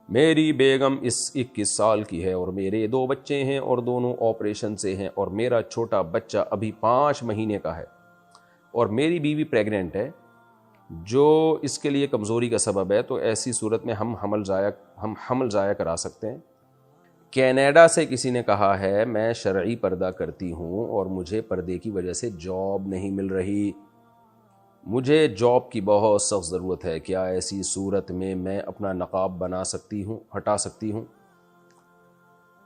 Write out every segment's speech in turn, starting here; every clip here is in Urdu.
میری بیگم 21 سال کی ہے اور میرے 2 بچے ہیں اور دونوں آپریشن سے ہیں اور میرا چھوٹا بچہ ابھی 5 مہینے کا ہے اور میری بیوی پریگننٹ ہے جو اس کے لیے کمزوری کا سبب ہے، تو ایسی صورت میں ہم حمل ضائع کرا سکتے ہیں۔ کینیڈا سے کسی نے کہا ہے میں شرعی پردہ کرتی ہوں اور مجھے پردے کی وجہ سے جاب نہیں مل رہی، مجھے جاب کی بہت سخت ضرورت ہے، کیا ایسی صورت میں اپنا نقاب ہٹا سکتی ہوں؟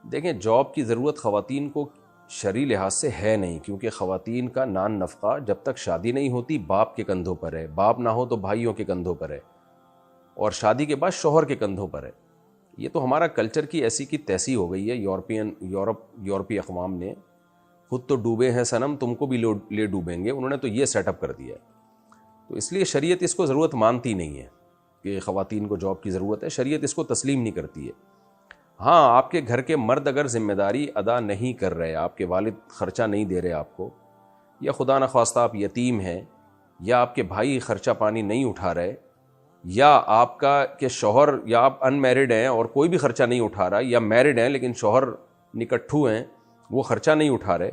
دیکھیں، جاب کی ضرورت خواتین کو شرعی لحاظ سے ہے نہیں، کیونکہ خواتین کا نان نفقہ جب تک شادی نہیں ہوتی باپ کے کندھوں پر ہے، باپ نہ ہو تو بھائیوں کے کندھوں پر ہے، اور شادی کے بعد شوہر کے کندھوں پر ہے۔ یہ تو ہمارا کلچر کی ایسی کی تیسی ہو گئی ہے۔ یورپی اقوام نے خود تو ڈوبے ہیں صنم، تم کو بھی لے ڈوبیں گے، انہوں نے تو یہ سیٹ اپ کر دیا ہے۔ تو اس لیے شریعت اس کو ضرورت مانتی نہیں ہے کہ خواتین کو جاب کی ضرورت ہے، شریعت اس کو تسلیم نہیں کرتی ہے۔ ہاں، آپ کے گھر کے مرد اگر ذمہ داری ادا نہیں کر رہے، آپ کے والد خرچہ نہیں دے رہے آپ کو، یا خدا نخواستہ آپ یتیم ہیں، یا آپ کے بھائی خرچہ پانی نہیں اٹھا رہے، یا آپ کا کہ شوہر، یا آپ ان میرڈ ہیں اور کوئی بھی خرچہ نہیں اٹھا رہا، یا میرڈ ہیں لیکن شوہر نکٹھو ہیں، وہ خرچہ نہیں اٹھا رہے۔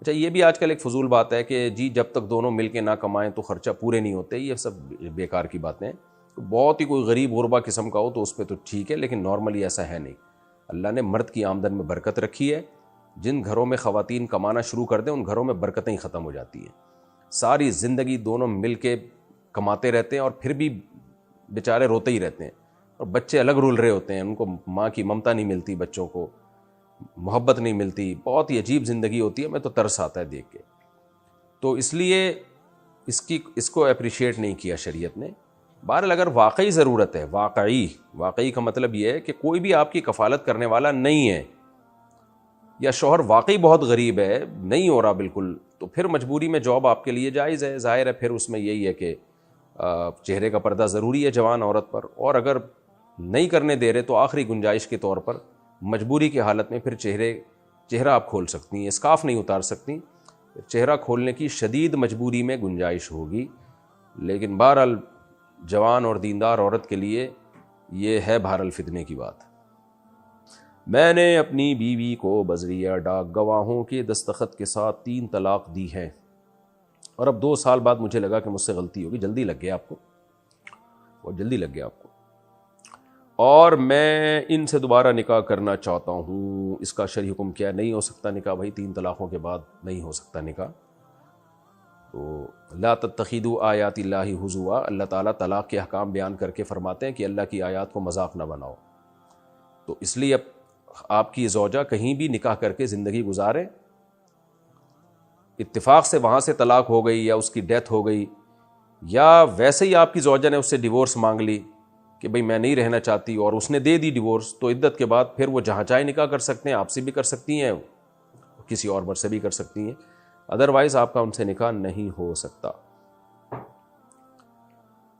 اچھا، یہ بھی آج کل ایک فضول بات ہے کہ جی جب تک دونوں مل کے نہ کمائیں تو خرچہ پورے نہیں ہوتے، یہ سب بیکار کی باتیں ہیں۔ بہت ہی کوئی غریب غربا قسم کا ہو تو اس پہ تو ٹھیک ہے، لیکن نارملی ایسا ہے نہیں۔ اللہ نے مرد کی آمدن میں برکت رکھی ہے، جن گھروں میں خواتین کمانا شروع کر دیں ان گھروں میں برکتیں ہی ختم ہو جاتی ہیں۔ ساری زندگی دونوں مل کے کماتے رہتے ہیں اور پھر بھی بیچارے روتے ہی رہتے ہیں، اور بچے الگ رول رہے ہوتے ہیں، ان کو ماں کی ممتا نہیں ملتی، بچوں کو محبت نہیں ملتی، بہت ہی عجیب زندگی ہوتی ہے، میں تو ترس آتا ہے دیکھ کے۔ تو اس لیے اس کو اپریشیٹ نہیں کیا شریعت نے۔ بہرحال اگر واقعی ضرورت ہے، واقعی کا مطلب یہ ہے کہ کوئی بھی آپ کی کفالت کرنے والا نہیں ہے، یا شوہر واقعی بہت غریب ہے، نہیں ہو رہا بالکل، تو پھر مجبوری میں جاب آپ کے لیے جائز ہے، ظاہر ہے۔ پھر اس میں یہی ہے کہ چہرے کا پردہ ضروری ہے جوان عورت پر، اور اگر نہیں کرنے دے رہے تو آخری گنجائش کے طور پر مجبوری کی حالت میں پھر چہرہ آپ کھول سکتی ہیں، اسکارف نہیں اتار سکتی، چہرہ کھولنے کی شدید مجبوری میں گنجائش ہوگی۔ لیکن بہرحال جوان اور دیندار عورت کے لیے یہ ہے بہرحال فتنے کی بات۔ میں نے اپنی بیوی کو بذریعہ ڈاک گواہوں کے دستخط کے ساتھ 3 طلاق دی ہے، اور اب 2 سال بعد مجھے لگا کہ مجھ سے غلطی ہوگی۔ جلدی لگ گیا آپ کو، اور جلدی لگ گیا آپ کو، اور میں ان سے دوبارہ نکاح کرنا چاہتا ہوں، اس کا شرعی حکم کیا؟ نہیں ہو سکتا نکاح بھائی، 3 طلاقوں کے بعد نہیں ہو سکتا نکاح۔ تو لا تتخذوا آیات اللہ ہزوا، اللہ تعالیٰ طلاق کے احکام بیان کر کے فرماتے ہیں کہ اللہ کی آیات کو مذاق نہ بناؤ۔ تو اس لیے اب آپ کی زوجہ کہیں بھی نکاح کر کے زندگی گزارے، اتفاق سے وہاں سے طلاق ہو گئی یا اس کی ڈیتھ ہو گئی، یا ویسے ہی آپ کی زوجہ نے اس سے ڈیورس مانگ لی کہ بھئی میں نہیں رہنا چاہتی، اور اس نے دے دی ڈیورس، تو عدت کے بعد پھر وہ جہاں چاہے نکاح کر سکتے ہیں، آپ سے بھی کر سکتی ہیں، کسی اور مرد سے بھی کر سکتی ہیں، ادروائز آپ کا ان سے نکاح نہیں ہو سکتا۔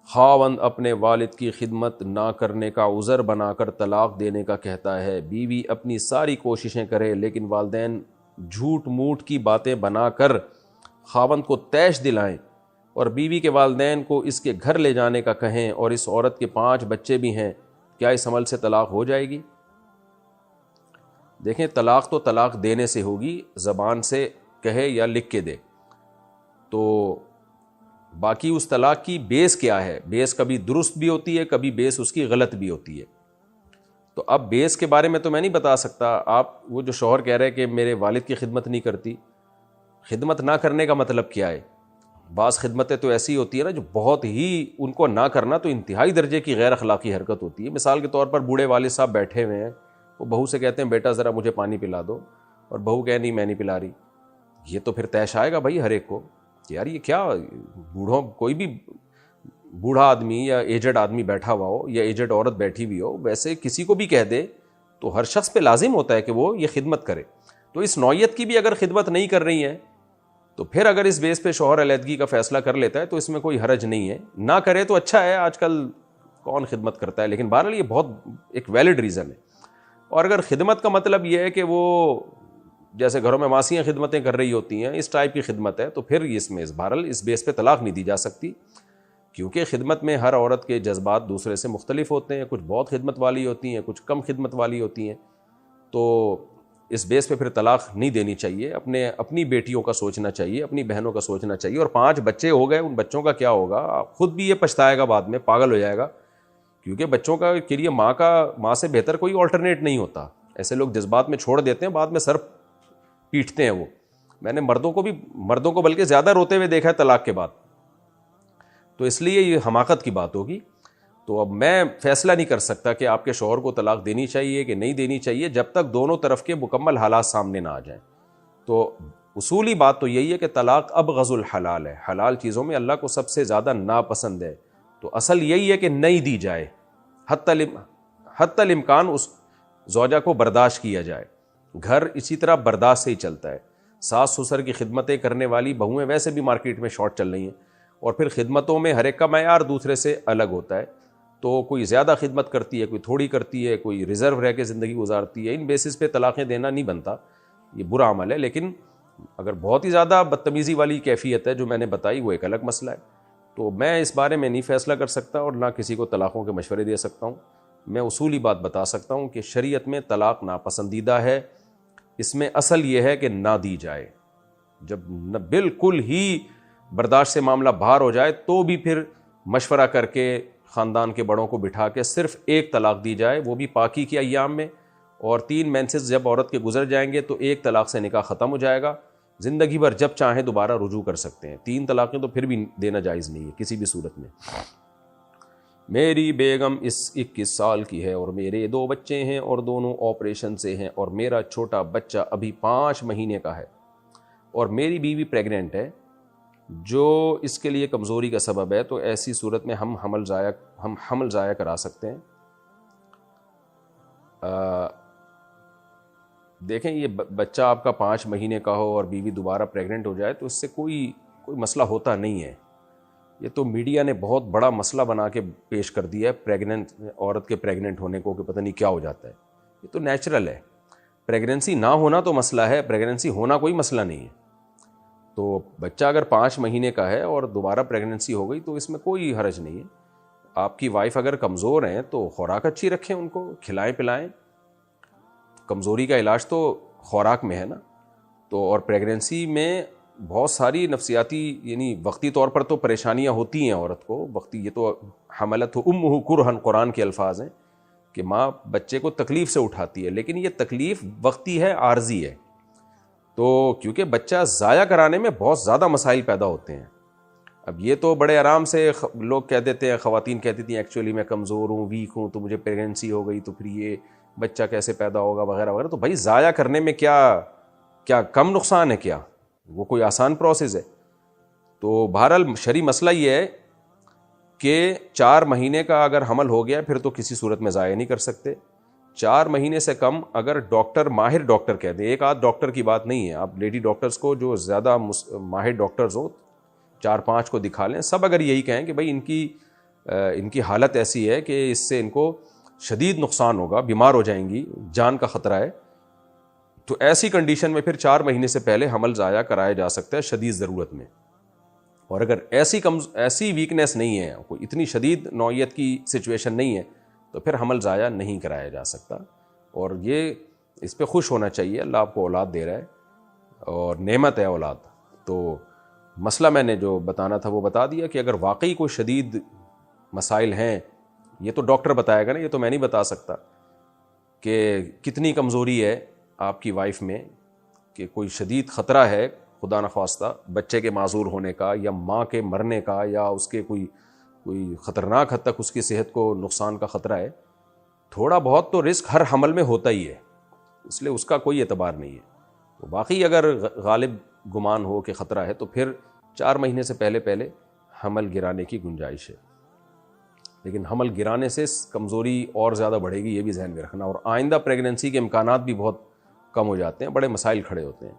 خاوند اپنے والد کی خدمت نہ کرنے کا عذر بنا کر طلاق دینے کا کہتا ہے، بیوی اپنی ساری کوششیں کرے لیکن والدین جھوٹ موٹ کی باتیں بنا کر خاوند کو طیش دلائیں اور بیوی کے والدین کو اس کے گھر لے جانے کا کہیں، اور اس عورت کے 5 بچے بھی ہیں، کیا اس عمل سے طلاق ہو جائے گی؟ دیکھیں، طلاق تو طلاق دینے سے ہوگی، زبان سے کہے یا لکھ کے دے، تو باقی اس طلاق کی بیس کیا ہے؟ بیس کبھی درست بھی ہوتی ہے، کبھی بیس اس کی غلط بھی ہوتی ہے۔ تو اب بیس کے بارے میں تو میں نہیں بتا سکتا۔ آپ وہ جو شوہر کہہ رہے کہ میرے والد کی خدمت نہیں کرتی، خدمت نہ کرنے کا مطلب کیا ہے؟ بعض خدمتیں تو ایسی ہوتی ہے نا جو بہت ہی، ان کو نہ کرنا تو انتہائی درجے کی غیر اخلاقی حرکت ہوتی ہے۔ مثال کے طور پر بوڑھے والد صاحب بیٹھے ہوئے ہیں، وہ بہو سے کہتے ہیں بیٹا ذرا مجھے پانی پلا دو، اور بہو کہے نہیں میں نہیں پلا رہی، یہ تو پھر طیش آئے گا بھائی ہر ایک کو کہ یار یہ کیا، بوڑھوں کوئی بھی بوڑھا آدمی یا ایجڈ آدمی بیٹھا ہوا ہو یا ایجڈ عورت بیٹھی ہوئی ہو، ویسے کسی کو بھی کہہ دے تو ہر شخص پہ لازم ہوتا ہے کہ وہ یہ خدمت کرے۔ تو اس نوعیت کی بھی اگر خدمت نہیں کر رہی ہیں تو پھر اگر اس بیس پہ شوہر علیحدگی کا فیصلہ کر لیتا ہے تو اس میں کوئی حرج نہیں ہے، نہ کرے تو اچھا ہے، آج کل کون خدمت کرتا ہے، لیکن بہرحال یہ بہت ایک ویلڈ ریزن ہے۔ اور اگر خدمت کا مطلب یہ ہے کہ وہ جیسے گھروں میں ماسیاں خدمتیں کر رہی ہوتی ہیں، اس ٹائپ کی خدمت ہے، تو پھر اس میں بہرحال اس بیس پہ طلاق نہیں دی جا سکتی۔ کیونکہ خدمت میں ہر عورت کے جذبات دوسرے سے مختلف ہوتے ہیں، کچھ بہت خدمت والی ہوتی ہیں، کچھ کم خدمت والی ہوتی ہیں، تو اس بیس پہ پھر طلاق نہیں دینی چاہیے. اپنی بیٹیوں کا سوچنا چاہیے، اپنی بہنوں کا سوچنا چاہیے. اور 5 بچے ہو گئے، ان بچوں کا کیا ہوگا؟ خود بھی یہ پچھتائے گا بعد میں، پاگل ہو جائے گا، کیونکہ بچوں کا کے لیے ماں سے بہتر کوئی آلٹرنیٹ نہیں ہوتا. ایسے لوگ جذبات میں چھوڑ دیتے ہیں، بعد میں سر پیٹتے ہیں. میں نے مردوں کو بلکہ زیادہ روتے ہوئے دیکھا ہے طلاق کے بعد. تو اس لیے یہ حماقت کی بات ہوگی. تو اب میں فیصلہ نہیں کر سکتا کہ آپ کے شوہر کو طلاق دینی چاہیے کہ نہیں دینی چاہیے جب تک دونوں طرف کے مکمل حالات سامنے نہ آ جائیں. تو اصولی بات تو یہی ہے کہ طلاق ابغض الحلال ہے، حلال چیزوں میں اللہ کو سب سے زیادہ ناپسند ہے. تو اصل یہی ہے کہ نہیں دی جائے، حتی الامکان اس زوجہ کو برداشت کیا جائے. گھر اسی طرح برداشت سے ہی چلتا ہے. ساس سسر کی خدمتیں کرنے والی بہویں ویسے بھی مارکیٹ میں شارٹ چل رہی ہیں، اور پھر خدمتوں میں ہر ایک کا معیار دوسرے سے الگ ہوتا ہے. تو کوئی زیادہ خدمت کرتی ہے، کوئی تھوڑی کرتی ہے، کوئی ریزرو رہ کے زندگی گزارتی ہے. ان بیسس پہ طلاقیں دینا نہیں بنتا، یہ برا عمل ہے. لیکن اگر بہت ہی زیادہ بدتمیزی والی کیفیت ہے جو میں نے بتائی، وہ ایک الگ مسئلہ ہے. تو میں اس بارے میں نہیں فیصلہ کر سکتا اور نہ کسی کو طلاقوں کے مشورے دے سکتا ہوں. میں اصولی بات بتا سکتا ہوں کہ شریعت میں طلاق ناپسندیدہ ہے. اس میں اصل یہ ہے کہ نہ دی جائے. جب بالکل ہی برداشت سے معاملہ باہر ہو جائے تو بھی پھر مشورہ کر کے خاندان کے بڑوں کو بٹھا کے صرف ایک طلاق دی جائے، وہ بھی پاکی کے ایام میں. اور 3 مینسز جب عورت کے گزر جائیں گے تو ایک طلاق سے نکاح ختم ہو جائے گا. زندگی بھر جب چاہیں دوبارہ رجوع کر سکتے ہیں. 3 طلاقیں تو پھر بھی دینا جائز نہیں ہے کسی بھی صورت میں. میری بیگم 21 سال کی ہے اور میرے 2 بچے ہیں اور دونوں آپریشن سے ہیں، اور میرا چھوٹا بچہ ابھی 5 مہینے کا ہے، اور میری بیوی پریگننٹ ہے جو اس کے لیے کمزوری کا سبب ہے. تو ایسی صورت میں ہم حمل ضائع کرا سکتے ہیں. دیکھیں، یہ بچہ آپ کا 5 مہینے کا ہو اور بیوی دوبارہ پریگننٹ ہو جائے تو اس سے کوئی مسئلہ ہوتا نہیں ہے. یہ تو میڈیا نے بہت بڑا مسئلہ بنا کے پیش کر دیا ہے پریگننٹ عورت کے پریگننٹ ہونے کو، کہ پتہ نہیں کیا ہو جاتا ہے. یہ تو نیچرل ہے. پریگننسی نہ ہونا تو مسئلہ ہے، پریگننسی ہونا کوئی مسئلہ نہیں ہے. تو بچہ اگر 5 مہینے کا ہے اور دوبارہ پریگننسی ہو گئی تو اس میں کوئی حرج نہیں ہے. آپ کی وائف اگر کمزور ہیں تو خوراک اچھی رکھیں، ان کو کھلائیں پلائیں. کمزوری کا علاج تو خوراک میں ہے نا. تو اور پریگننسی میں بہت ساری نفسیاتی، یعنی وقتی طور پر تو پریشانیاں ہوتی ہیں عورت کو وقتی. یہ تو حملت امہ کرہن قرآن کے الفاظ ہیں کہ ماں بچے کو تکلیف سے اٹھاتی ہے، لیکن یہ تکلیف وقتی ہے، عارضی ہے. تو کیونکہ بچہ ضائع کرانے میں بہت زیادہ مسائل پیدا ہوتے ہیں. اب یہ تو بڑے آرام سے لوگ کہہ دیتے ہیں، خواتین کہتی تھیں ایکچولی میں کمزور ہوں، ویک ہوں، تو مجھے پریگننسی ہو گئی تو پھر یہ بچہ کیسے پیدا ہوگا وغیرہ وغیرہ. تو بھائی ضائع کرنے میں کیا کم نقصان ہے؟ کیا وہ کوئی آسان پروسیس ہے؟ تو بہرحال شرعی مسئلہ یہ ہے کہ 4 مہینے کا اگر حمل ہو گیا پھر تو کسی صورت میں ضائع نہیں کر سکتے. 4 مہینے سے کم اگر ڈاکٹر، ماہر ڈاکٹر کہہ دیں، ایک آدھ ڈاکٹر کی بات نہیں ہے، آپ لیڈی ڈاکٹرز کو جو زیادہ ماہر ڈاکٹرز ہو 4-5 کو دکھا لیں. سب اگر یہی کہیں کہ بھائی ان کی حالت ایسی ہے کہ اس سے ان کو شدید نقصان ہوگا، بیمار ہو جائیں گی، جان کا خطرہ ہے، تو ایسی کنڈیشن میں پھر 4 مہینے سے پہلے حمل ضائع کرایا جا سکتا ہے شدید ضرورت میں. اور اگر ایسی ویکنیس نہیں ہے، کوئی اتنی شدید نوعیت کی سچویشن نہیں ہے، تو پھر حمل ضائع نہیں کرایا جا سکتا. اور یہ اس پہ خوش ہونا چاہیے، اللہ آپ کو اولاد دے رہا ہے اور نعمت ہے اولاد. تو مسئلہ میں نے جو بتانا تھا وہ بتا دیا کہ اگر واقعی کوئی شدید مسائل ہیں، یہ تو ڈاکٹر بتائے گا نا، یہ تو میں نہیں بتا سکتا کہ کتنی کمزوری ہے آپ کی وائف میں، کہ کوئی شدید خطرہ ہے خدا نخواستہ بچے کے معذور ہونے کا، یا ماں کے مرنے کا، یا اس کے کوئی خطرناک حد تک اس کی صحت کو نقصان کا خطرہ ہے. تھوڑا بہت تو رسک ہر حمل میں ہوتا ہی ہے، اس لیے اس کا کوئی اعتبار نہیں ہے. تو باقی اگر غالب گمان ہو کہ خطرہ ہے تو پھر 4 مہینے سے پہلے حمل گرانے کی گنجائش ہے. لیکن حمل گرانے سے کمزوری اور زیادہ بڑھے گی، یہ بھی ذہن میں رکھنا. اور آئندہ پریگننسی کے امکانات بھی بہت کم ہو جاتے ہیں، بڑے مسائل کھڑے ہوتے ہیں.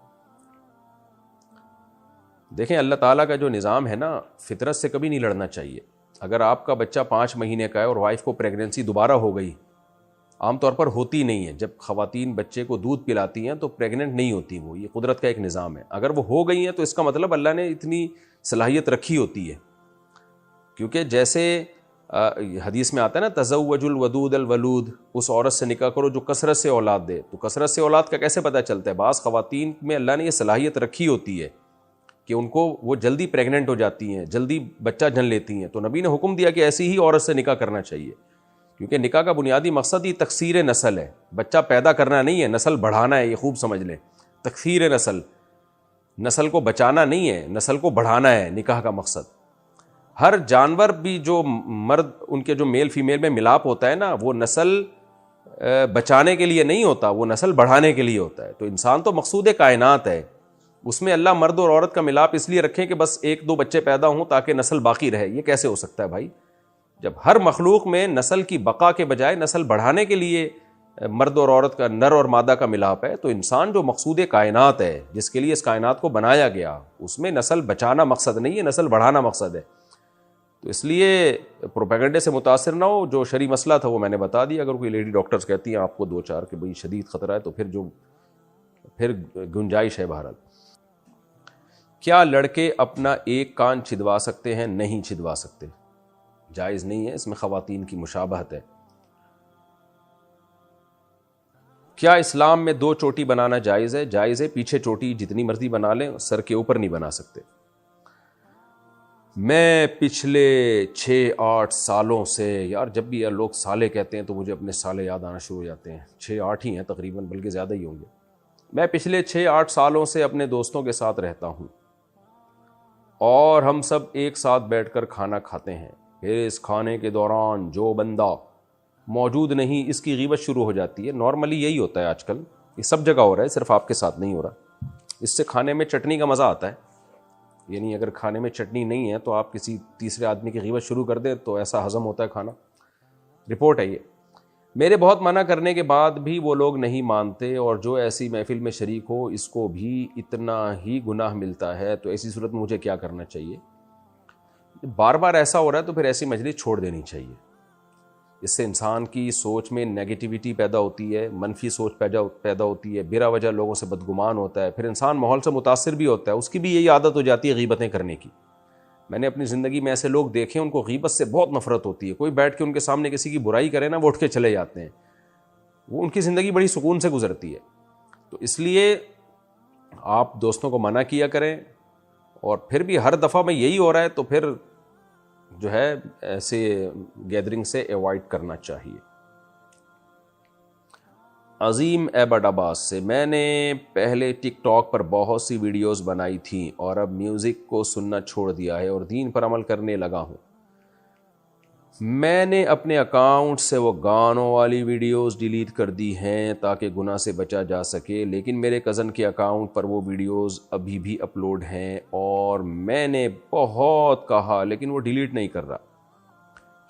دیکھیں، اللہ تعالیٰ کا جو نظام ہے نا، فطرت سے کبھی نہیں لڑنا چاہیے. اگر آپ کا بچہ 5 مہینے کا ہے اور وائف کو پریگننسی دوبارہ ہو گئی، عام طور پر ہوتی نہیں ہے. جب خواتین بچے کو دودھ پلاتی ہیں تو پریگننٹ نہیں ہوتی، وہ یہ قدرت کا ایک نظام ہے. اگر وہ ہو گئی ہیں تو اس کا مطلب اللہ نے اتنی صلاحیت رکھی ہوتی ہے کیونکہ جیسے حدیث میں آتا ہے نا تزوج الودود الولود، اس عورت سے نکاح کرو جو کثرت سے اولاد دے. تو کثرت سے اولاد کا کیسے پتہ چلتا ہے؟ بعض خواتین میں اللہ نے یہ صلاحیت رکھی ہوتی ہے کہ ان کو وہ جلدی پریگننٹ ہو جاتی ہیں، جلدی بچہ جن لیتی ہیں. تو نبی نے حکم دیا کہ ایسی ہی عورت سے نکاح کرنا چاہیے، کیونکہ نکاح کا بنیادی مقصد ہی تکثیر نسل ہے. بچہ پیدا کرنا نہیں ہے، نسل بڑھانا ہے. یہ خوب سمجھ لیں، تکثیر نسل کو بچانا نہیں ہے، نسل کو بڑھانا ہے نکاح کا مقصد. ہر جانور بھی جو مرد ان کے جو میل فیمیل میں ملاپ ہوتا ہے نا، وہ نسل بچانے کے لیے نہیں ہوتا، وہ نسل بڑھانے کے لیے ہوتا ہے. تو انسان تو مقصود کائنات ہے، اس میں اللہ مرد اور عورت کا ملاپ اس لیے رکھیں کہ بس 1-2 بچے پیدا ہوں تاکہ نسل باقی رہے. یہ کیسے ہو سکتا ہے بھائی؟ جب ہر مخلوق میں نسل کی بقا کے بجائے نسل بڑھانے کے لیے مرد اور عورت کا، نر اور مادہ کا ملاپ ہے، تو انسان جو مقصود کائنات ہے، جس کے لیے اس کائنات کو بنایا گیا، اس میں نسل بچانا مقصد نہیں ہے، نسل بڑھانا مقصد ہے. تو اس لیے پروپیگنڈے سے متاثر نہ ہو. جو شرعی مسئلہ تھا وہ میں نے بتا دیا. اگر کوئی لیڈی ڈاکٹرز کہتی ہیں آپ کو 2-4 کہ بھئی شدید خطرہ ہے، تو پھر گنجائش ہے. بہرحال، کیا لڑکے اپنا ایک کان چھدوا سکتے ہیں؟ نہیں چھدوا سکتے، جائز نہیں ہے. اس میں خواتین کی مشابہت ہے. کیا اسلام میں 2 چوٹی بنانا جائز ہے؟ جائز ہے. پیچھے چوٹی جتنی مرضی بنا لیں، سر کے اوپر نہیں بنا سکتے. میں پچھلے 6-8 سالوں سے، یار جب بھی لوگ سالے کہتے ہیں تو مجھے اپنے سالے یاد آنا شروع ہو جاتے ہیں. 6-8 ہی ہیں تقریباً، بلکہ زیادہ ہی ہوں گے. میں پچھلے 6-8 سالوں سے اپنے دوستوں کے ساتھ رہتا ہوں، اور ہم سب ایک ساتھ بیٹھ کر کھانا کھاتے ہیں. پھر اس کھانے کے دوران جو بندہ موجود نہیں، اس کی غیبت شروع ہو جاتی ہے. نارملی یہی ہوتا ہے آج کل، یہ سب جگہ ہو رہا ہے، صرف آپ کے ساتھ نہیں ہو رہا. اس سے کھانے میں چٹنی کا مزہ آتا ہے. یعنی اگر کھانے میں چٹنی نہیں ہے تو آپ کسی تیسرے آدمی کی غیبت شروع کر دیں تو ایسا ہضم ہوتا ہے کھانا. رپورٹ ہے یہ. میرے بہت منع کرنے کے بعد بھی وہ لوگ نہیں مانتے، اور جو ایسی محفل میں شریک ہو اس کو بھی اتنا ہی گناہ ملتا ہے. تو ایسی صورت میں مجھے کیا کرنا چاہیے؟ بار بار ایسا ہو رہا ہے تو پھر ایسی مجلس چھوڑ دینی چاہیے. اس سے انسان کی سوچ میں نیگیٹیوٹی پیدا ہوتی ہے، منفی سوچ پیدا ہوتی ہے، بلا وجہ لوگوں سے بدگمان ہوتا ہے. پھر انسان ماحول سے متاثر بھی ہوتا ہے، اس کی بھی یہی عادت ہو جاتی ہے غیبتیں کرنے کی. میں نے اپنی زندگی میں ایسے لوگ دیکھے ان کو غیبت سے بہت نفرت ہوتی ہے. کوئی بیٹھ کے ان کے سامنے کسی کی برائی کرے نا، وہ اٹھ کے چلے جاتے ہیں. وہ ان کی زندگی بڑی سکون سے گزرتی ہے. تو اس لیے آپ دوستوں کو منع کیا کریں، اور پھر بھی ہر دفعہ میں یہی ہو رہا ہے تو پھر جو ہے ایسے گیدرنگ سے ایوائڈ کرنا چاہیے. عظیم ایبٹ عباس سے، میں نے پہلے ٹک ٹاک پر بہت سی ویڈیوز بنائی تھیں اور اب میوزک کو سننا چھوڑ دیا ہے اور دین پر عمل کرنے لگا ہوں. میں نے اپنے اکاؤنٹ سے وہ گانوں والی ویڈیوز ڈیلیٹ کر دی ہیں تاکہ گناہ سے بچا جا سکے، لیکن میرے کزن کے اکاؤنٹ پر وہ ویڈیوز ابھی بھی اپلوڈ ہیں اور میں نے بہت کہا لیکن وہ ڈیلیٹ نہیں کر رہا،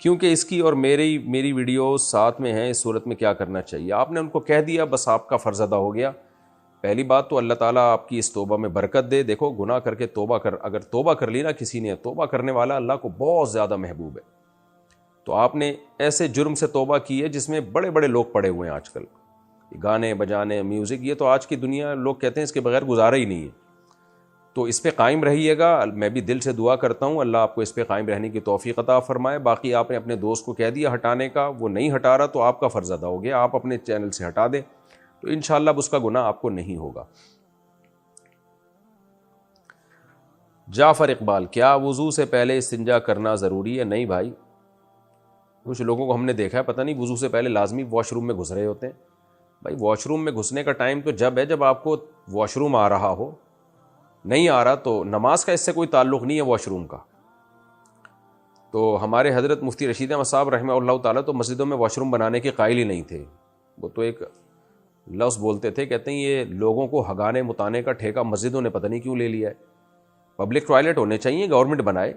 کیونکہ اس کی اور میری ویڈیوز ساتھ میں ہیں. اس صورت میں کیا کرنا چاہیے؟ آپ نے ان کو کہہ دیا، بس آپ کا فرض ادا ہو گیا. پہلی بات تو اللہ تعالیٰ آپ کی اس توبہ میں برکت دے. دیکھو گناہ کر کے اگر توبہ کر لی نا کسی نے، توبہ کرنے والا اللہ کو بہت زیادہ محبوب ہے. تو آپ نے ایسے جرم سے توبہ کی ہے جس میں بڑے بڑے لوگ پڑے ہوئے ہیں آج کل، گانے بجانے، میوزک، یہ تو آج کی دنیا لوگ کہتے ہیں اس کے بغیر گزارا ہی نہیں ہے. تو اس پہ قائم رہیے گا. میں بھی دل سے دعا کرتا ہوں اللہ آپ کو اس پہ قائم رہنے کی توفیق عطا فرمائے. باقی آپ نے اپنے دوست کو کہہ دیا ہٹانے کا، وہ نہیں ہٹا رہا تو آپ کا فرض ادا ہو گیا، آپ اپنے چینل سے ہٹا دیں تو انشاءاللہ اب اس کا گناہ آپ کو نہیں ہوگا. جعفر اقبال، کیا وضو سے پہلے استنجا کرنا ضروری ہے؟ نہیں بھائی، کچھ لوگوں کو ہم نے دیکھا ہے پتہ نہیں وضو سے پہلے لازمی واش روم میں گھس رہے ہوتے ہیں. بھائی واش روم میں گھسنے کا ٹائم تو جب ہے جب آپ کو واش روم آ رہا ہو. نہیں آ رہا تو نماز کا اس سے کوئی تعلق نہیں ہے واش روم کا. تو ہمارے حضرت مفتی رشید احمد صاحب رحمہ اللہ تعالیٰ تو مسجدوں میں واش روم بنانے کے قائل ہی نہیں تھے. وہ تو ایک لفظ بولتے تھے، کہتے ہیں یہ لوگوں کو ہگانے متانے کا ٹھیکہ مسجدوں نے پتہ نہیں کیوں لے لیا ہے. پبلک ٹوائلٹ ہونے چاہیے، گورنمنٹ بنائے.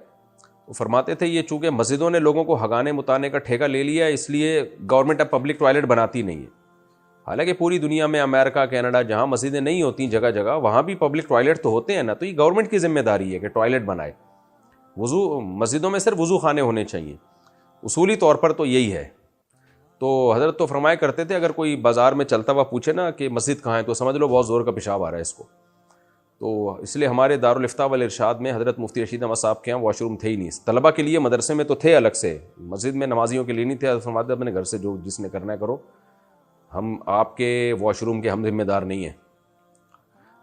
وہ فرماتے تھے یہ چونکہ مسجدوں نے لوگوں کو ہگانے متانے کا ٹھیکہ لے لیا ہے اس لیے گورنمنٹ اب پبلک ٹوائلٹ بناتی نہیں ہے. حالانکہ پوری دنیا میں امریکہ، کینیڈا، جہاں مسجدیں نہیں ہوتی جگہ جگہ وہاں بھی پبلک ٹوائلٹ تو ہوتے ہیں نا. تو یہ گورنمنٹ کی ذمہ داری ہے کہ ٹوائلٹ بنائے. وضو مسجدوں میں صرف وضو خانے ہونے چاہیے، اصولی طور پر تو یہی ہے. تو حضرت تو فرمایا کرتے تھے اگر کوئی بازار میں چلتا ہوا پوچھے نا کہ مسجد کہاں ہے تو سمجھ لو بہت زور کا پیشاب آ رہا ہے اس کو. تو اس لیے ہمارے دارالفتاء والارشاد میں حضرت مفتی رشید احمد صاحب کے یہاں واش روم تھے ہی نہیں. طلبہ کے لیے مدرسے میں تو تھے الگ سے, مسجد میں نمازیوں کے لیے نہیں تھے. فرماتے اپنے گھر سے جو جس نے کرنا ہے کرو, ہم آپ کے واش روم کے ہم ذمہ دار نہیں ہیں.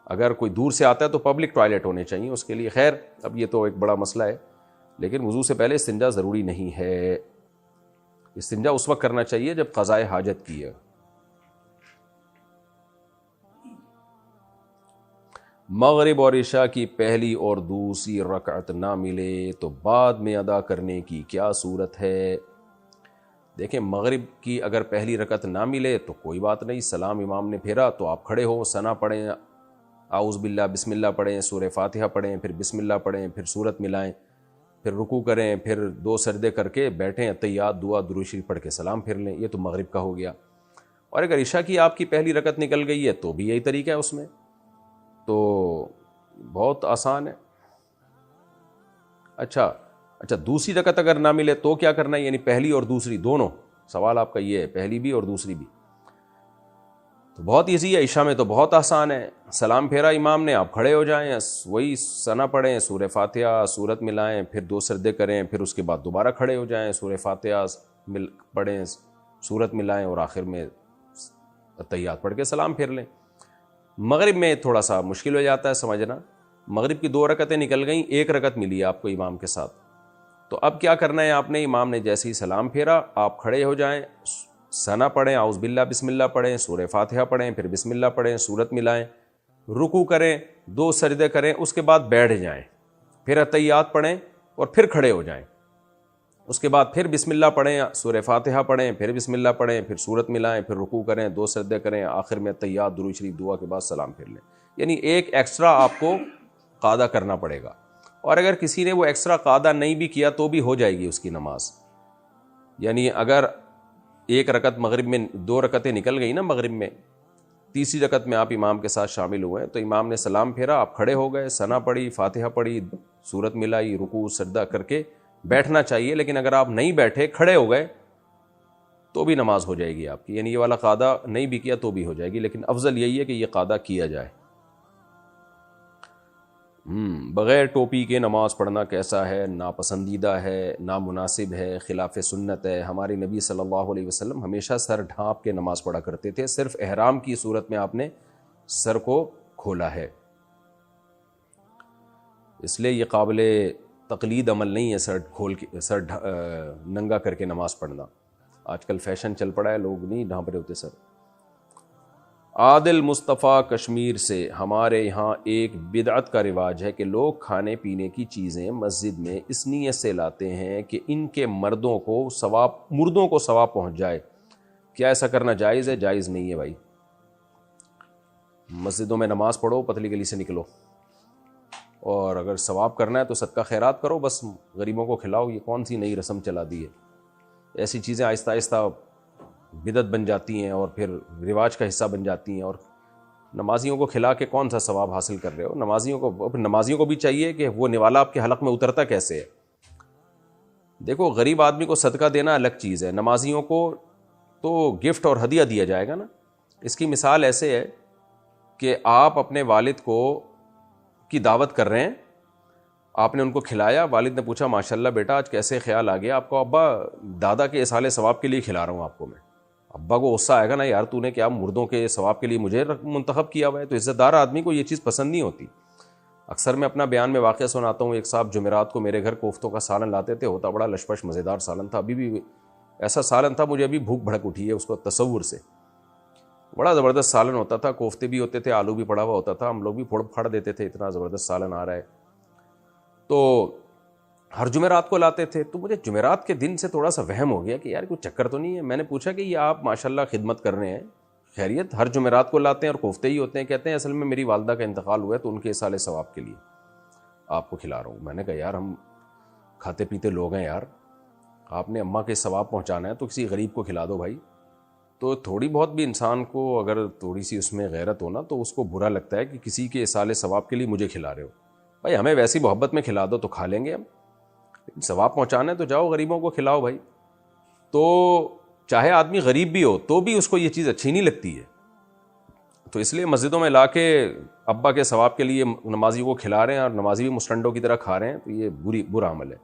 اگر کوئی دور سے آتا ہے تو پبلک ٹوائلٹ ہونے چاہیے اس کے لیے. خیر اب یہ تو ایک بڑا مسئلہ ہے, لیکن وضو سے پہلے استنجا ضروری نہیں ہے. استنجا اس وقت کرنا چاہیے جب قضائے حاجت کی ہے. مغرب اور عشاء کی پہلی اور دوسری رکعت نہ ملے تو بعد میں ادا کرنے کی کیا صورت ہے؟ دیکھیں, مغرب کی اگر پہلی رکعت نہ ملے تو کوئی بات نہیں, سلام امام نے پھیرا تو آپ کھڑے ہو, ثنا پڑھیں, اعوذ باللہ بسم اللہ پڑھیں, سورہ فاتحہ پڑھیں, پھر بسم اللہ پڑھیں, پھر سورت ملائیں, پھر رکوع کریں, پھر 2 سجدے کر کے بیٹھیں, اتحیات دعا درود شریف پڑھ کے سلام پھیر لیں. یہ تو مغرب کا ہو گیا. اور اگر عشاء کی آپ کی پہلی رکعت نکل گئی ہے تو بھی یہی طریقہ ہے اس میں, تو بہت آسان ہے. اچھا دوسری رکعت اگر نہ ملے تو کیا کرنا ہے؟ یعنی پہلی اور دوسری دونوں, سوال آپ کا یہ ہے, پہلی بھی اور دوسری بھی. تو بہت ایزی ہے, عشاء میں تو بہت آسان ہے. سلام پھیرا امام نے, آپ کھڑے ہو جائیں, وہی ثنا پڑھیں, سورہ فاتحہ, سورت ملائیں, پھر 2 سجدے کریں, پھر اس کے بعد دوبارہ کھڑے ہو جائیں, سورہ فاتحہ پڑھیں, سورت ملائیں, اور آخر میں اتحیات پڑھ کے سلام پھیر لیں. مغرب میں تھوڑا سا مشکل ہو جاتا ہے سمجھنا. مغرب کی 2 رکعتیں نکل گئیں, 1 رکعت ملی ہے آپ کو امام کے ساتھ. تو اب کیا کرنا ہے آپ نے؟ امام نے جیسے ہی سلام پھیرا آپ کھڑے ہو جائیں, ثنا پڑھیں, اعوذ باللہ بسم اللہ پڑھیں, سورہ فاتحہ پڑھیں, پھر بسم اللہ پڑھیں, سورت ملائیں, رکوع کریں, 2 سجدے کریں, اس کے بعد بیٹھ جائیں, پھر اتحیات پڑھیں اور پھر کھڑے ہو جائیں. اس کے بعد پھر بسم اللہ پڑھیں, سورہ فاتحہ پڑھیں, پھر بسم اللہ پڑھیں, پھر سورت ملائیں, پھر رکوع کریں, 2 سجدے کریں, آخر میں اتحیات درود شریف دعا کے بعد سلام پھیر لیں. یعنی ایک ایکسٹرا آپ کو قاعدہ کرنا پڑے گا. اور اگر کسی نے وہ ایکسٹرا قاعدہ نہیں بھی کیا تو بھی ہو جائے گی اس کی نماز. یعنی اگر 1 رکعت مغرب میں, 2 رکعتیں نکل گئی نا مغرب میں, تیسری رکعت میں آپ امام کے ساتھ شامل ہوئے, تو امام نے سلام پھیرا, آپ کھڑے ہو گئے, ثنا پڑھی, فاتحہ پڑھی, سورت ملائی, رکوع سجدہ کر کے بیٹھنا چاہیے. لیکن اگر آپ نہیں بیٹھے, کھڑے ہو گئے, تو بھی نماز ہو جائے گی آپ کی. یعنی یہ والا قاعدہ نہیں بھی کیا تو بھی ہو جائے گی, لیکن افضل یہی ہے کہ یہ قاعدہ کیا جائے. بغیر ٹوپی کے نماز پڑھنا کیسا ہے؟ ناپسندیدہ ہے, نامناسب ہے, خلاف سنت ہے. ہمارے نبی صلی اللہ علیہ وسلم ہمیشہ سر ڈھانپ کے نماز پڑھا کرتے تھے. صرف احرام کی صورت میں آپ نے سر کو کھولا ہے, اس لیے یہ قابل تقلید عمل نہیں ہے سر کھول کے, سر ننگا کر کے نماز پڑھنا. آج کل فیشن چل پڑا ہے, لوگ نہیں ڈھانپ رہے ہوتے سر. عادل مصطفیٰ کشمیر سے, ہمارے یہاں ایک بدعت کا رواج ہے کہ لوگ کھانے پینے کی چیزیں مسجد میں اس نیت سے لاتے ہیں کہ ان کے مردوں کو ثواب پہنچ جائے. کیا ایسا کرنا جائز ہے؟ جائز نہیں ہے بھائی. مسجدوں میں نماز پڑھو, پتلی گلی سے نکلو, اور اگر ثواب کرنا ہے تو صدقہ خیرات کرو, بس غریبوں کو کھلاؤ. یہ کون سی نئی رسم چلا دی ہے؟ ایسی چیزیں آہستہ آہستہ بدعت بن جاتی ہیں اور پھر رواج کا حصہ بن جاتی ہیں. اور نمازیوں کو کھلا کے کون سا ثواب حاصل کر رہے ہو؟ نمازیوں کو بھی چاہیے کہ وہ نوالا آپ کے حلق میں اترتا کیسے ہے. دیکھو, غریب آدمی کو صدقہ دینا الگ چیز ہے, نمازیوں کو تو گفٹ اور ہدیہ دیا جائے گا نا. اس کی مثال ایسے ہے کہ آپ اپنے والد کی دعوت کر رہے ہیں, آپ نے ان کو کھلایا, والد نے پوچھا ماشاءاللہ بیٹا آج کیسے خیال آ گیا آپ کو؟ ابا دادا کے اصالے ثواب کے لیے کھلا رہا ہوں آپ کو میں. ابا کو غصہ آئے گا نا, یار تو نے کیا مردوں کے ثواب کے لیے مجھے منتخب کیا ہوا ہے؟ تو عزت دار آدمی کو یہ چیز پسند نہیں ہوتی. اکثر میں اپنا بیان میں واقعہ سناتا ہوں. ایک صاحب جمعرات کو میرے گھر کوفتوں کا سالن لاتے تھے, ہوتا بڑا لشپش مزیدار سالن تھا. ابھی بھی ایسا سالن تھا, مجھے ابھی بھوک بھڑک اٹھی ہے اس کو تصور سے. بڑا زبردست سالن ہوتا تھا, کوفتے بھی ہوتے تھے, آلو بھی پڑا ہوا ہوتا تھا, ہم لوگ بھی پھوڑ پھاڑ دیتے تھے, اتنا زبردست سالن آ رہا ہے. تو ہر جمعرات کو لاتے تھے. تو مجھے جمعرات کے دن سے تھوڑا سا وہم ہو گیا کہ یار کوئی چکر تو نہیں ہے. میں نے پوچھا کہ یہ آپ ماشاءاللہ خدمت کر رہے ہیں, خیریت؟ ہر جمعرات کو لاتے ہیں اور کوفتے ہی ہوتے ہیں. کہتے ہیں اصل میں میری والدہ کا انتقال ہوا ہے تو ان کے اصالے ثواب کے لیے آپ کو کھلا رہا ہوں. میں نے کہا یار ہم کھاتے پیتے لوگ ہیں یار, آپ نے اماں کے ثواب پہنچانا ہے تو کسی غریب کو کھلا دو بھائی. تو تھوڑی بہت بھی انسان کو اگر تھوڑی سی اس میں غیرت ہونا تو اس کو برا لگتا ہے کہ کسی کے اصالے ثواب کے لیے مجھے کھلا رہے ہو. بھائی ہمیں ویسی محبت میں کھلا دو تو کھا لیں گے ہم, ثواب پہنچانا ہے تو جاؤ غریبوں کو کھلاؤ بھائی. تو چاہے آدمی غریب بھی ہو تو بھی اس کو یہ چیز اچھی نہیں لگتی ہے. تو اس لیے مسجدوں میں لا کے ابا کے ثواب کے لیے نمازی کو کھلا رہے ہیں اور نمازی بھی مسٹنڈوں کی طرح کھا رہے ہیں، تو یہ برا عمل ہے،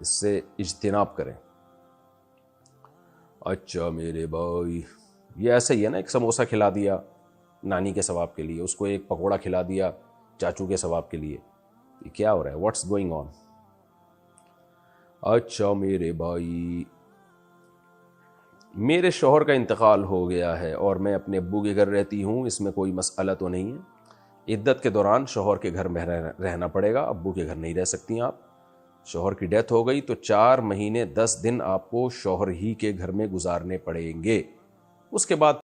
اس سے اجتناب کریں۔ اچھا میرے بھائی، یہ ایسا ہی ہے نا، ایک سموسہ کھلا دیا نانی کے ثواب کے لیے، اس کو ایک پکوڑا کھلا دیا چاچو کے ثواب کے لیے، یہ کیا ہو رہا ہے؟ What's going on? اچھا میرے بھائی، میرے شوہر کا انتقال ہو گیا ہے اور میں اپنے ابو کے گھر رہتی ہوں، اس میں کوئی مسئلہ تو نہیں ہے؟ عدت کے دوران شوہر کے گھر میں رہنا پڑے گا، ابو کے گھر نہیں رہ سکتی آپ۔ شوہر کی ڈیتھ ہو گئی تو 4 مہینے 10 دن آپ کو شوہر ہی کے گھر میں گزارنے پڑیں گے، اس کے بعد